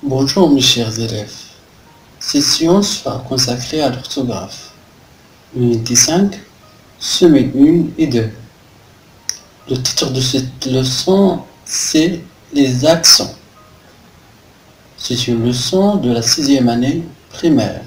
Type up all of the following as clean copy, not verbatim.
Bonjour mes chers élèves. Cette séance sera consacrée à l'orthographe. Unité 5, semaine 1 et 2. Le titre de cette leçon, c'est les accents. C'est une leçon de la 6e année primaire.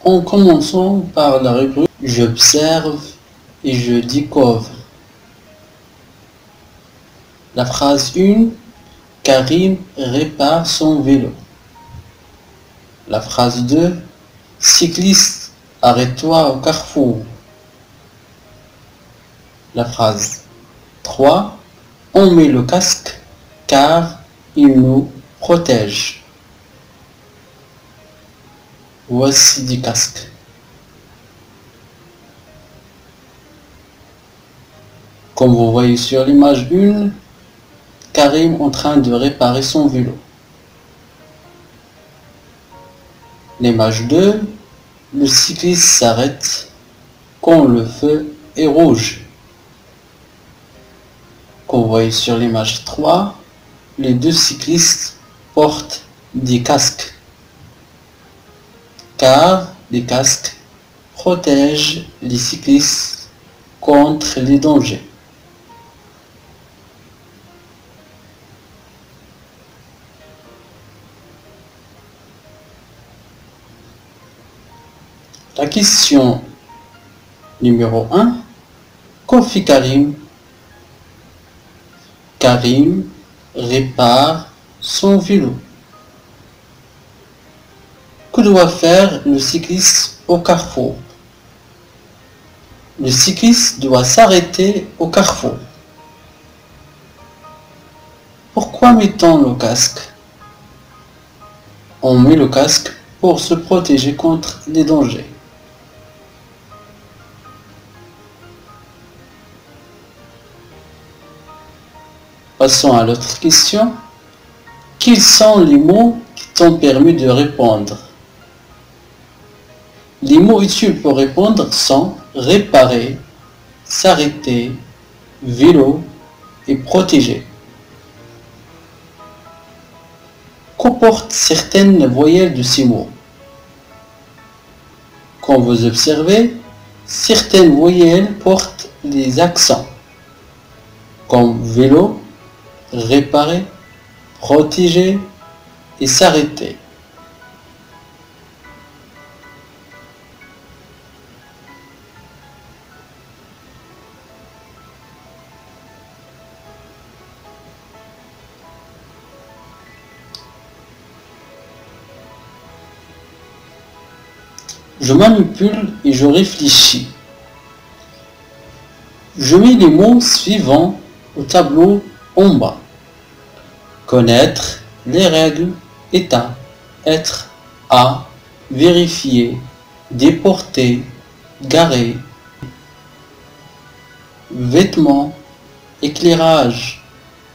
En commençant par la rubrique « J'observe et je découvre ». La phrase 1, Karim répare son vélo. La phrase 2, cycliste, arrête-toi au carrefour. La phrase 3, on met le casque car il nous protège. Voici des casques. Comme vous voyez sur l'image 1, Karim en train de réparer son vélo. L'image 2, le cycliste s'arrête quand le feu est rouge. Comme vous voyez sur l'image 3, les deux cyclistes portent des casques, car les casques protègent les cyclistes contre les dangers. La question numéro 1. Que fait Karim? Karim répare son vélo. Que doit faire le cycliste au carrefour? Le cycliste doit s'arrêter au carrefour. Pourquoi met-on le casque? On met le casque pour se protéger contre les dangers. Passons à l'autre question. Quels sont les mots qui t'ont permis de répondre? Les mots utiles pour répondre sont réparer, s'arrêter, vélo et protéger. Qu'apportent certaines voyelles de ces mots? Comme vous observez, certaines voyelles portent des accents, comme vélo, réparer, protéger et s'arrêter. Je manipule et je réfléchis. Je mets les mots suivants au tableau en bas. Connaître les règles, état, être, à, vérifier, déporter, garer, vêtements, éclairage,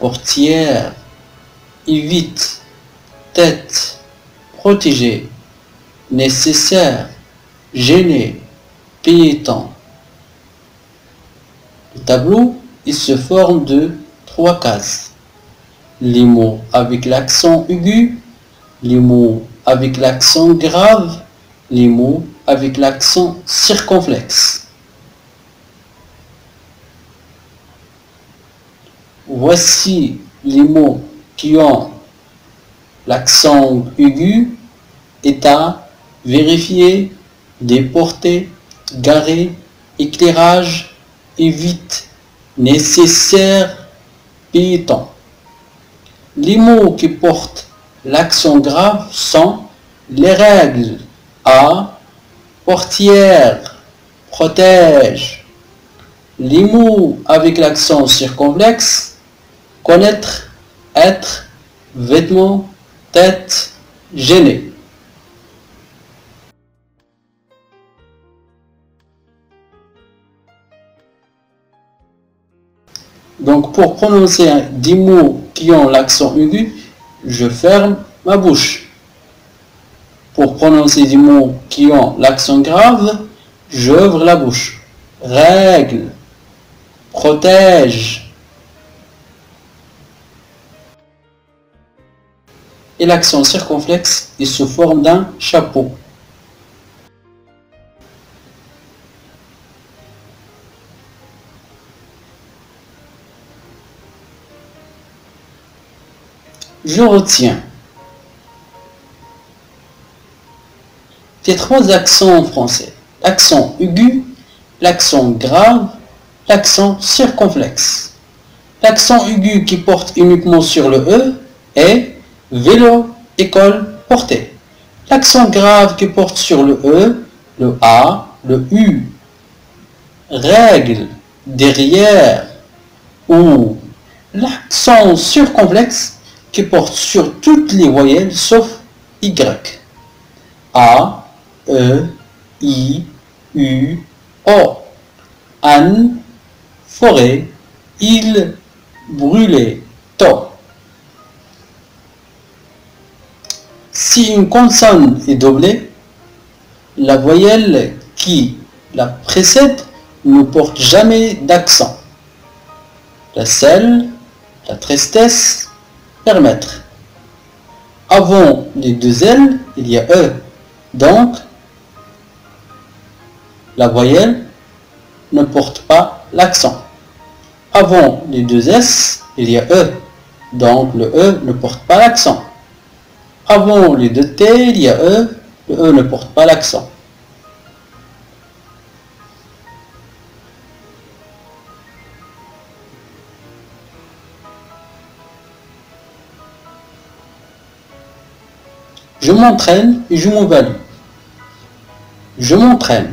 portière, évite, tête, protéger, nécessaire, gêner, piéton. Le tableau, il se forme de 3 cases. Les mots avec l'accent aigu, les mots avec l'accent grave, les mots avec l'accent circonflexe. Voici les mots qui ont l'accent aigu, état, vérifier, déporter, garer, éclairage, évite, nécessaire, piéton. Les mots qui portent l'accent grave sont les règles, à, portière, protège. Les mots avec l'accent circonflexe, connaître, être, vêtements, tête, gêner. Donc pour prononcer des mots qui ont l'accent aigu, je ferme ma bouche. Pour prononcer des mots qui ont l'accent grave, j'ouvre la bouche. Règle, protège. Et l'accent circonflexe, il se forme d'un chapeau. Je retiens. Les trois accents en français. L'accent aigu, l'accent grave, l'accent circonflexe. L'accent aigu qui porte uniquement sur le E est vélo, école, portée. L'accent grave qui porte sur le E, le A, le U, règle, derrière, ou l'accent circonflexe qui porte sur toutes les voyelles sauf Y. A, E, I, U, O. Anne, forêt, île, brûlé, to. Si une consonne est doublée, la voyelle qui la précède ne porte jamais d'accent. La selle, la tristesse, permettre. Avant les deux L, il y a E. Donc, la voyelle ne porte pas l'accent. Avant les deux S, il y a E. Donc, le E ne porte pas l'accent. Avant les deux T, il y a E. Le E ne porte pas l'accent. Je m'entraîne et je m'évalue. Je m'entraîne.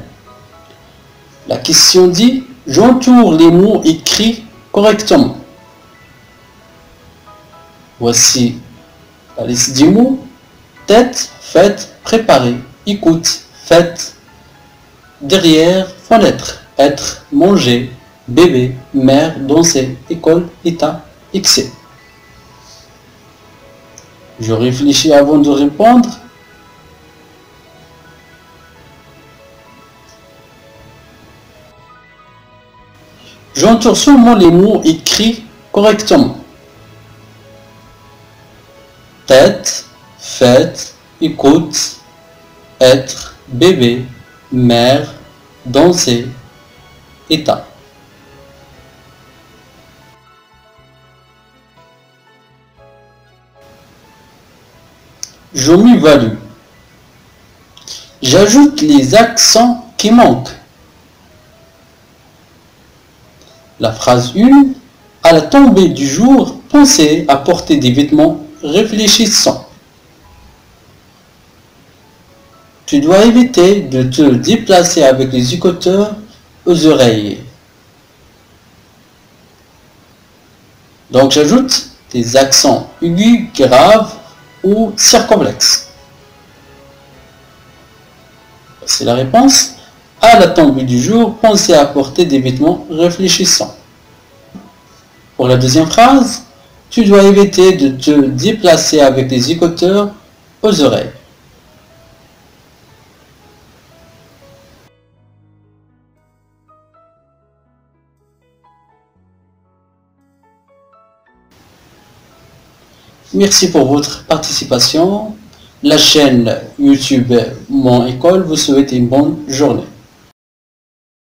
La question dit, j'entoure les mots écrits correctement. Voici la liste des mots. Tête, fête, préparer, écoute, fête, derrière, fenêtre, être, manger, bébé, mère, danser, école, état, excès. Je réfléchis avant de répondre. J'entoure seulement les mots écrits correctement. Tête, fête, écoute, être, bébé, mère, danser, état. Je m'évalue. J'ajoute les accents qui manquent. La phrase 1, à la tombée du jour, pensez à porter des vêtements réfléchissants. Tu dois éviter de te déplacer avec les écouteurs aux oreilles. Donc j'ajoute des accents aigus, graves ou circonflexes. C'est la réponse. À la tombée du jour, pensez à porter des vêtements réfléchissants. Pour la deuxième phrase, tu dois éviter de te déplacer avec les écouteurs aux oreilles. Merci pour votre participation. La chaîne YouTube Mon École vous souhaite une bonne journée.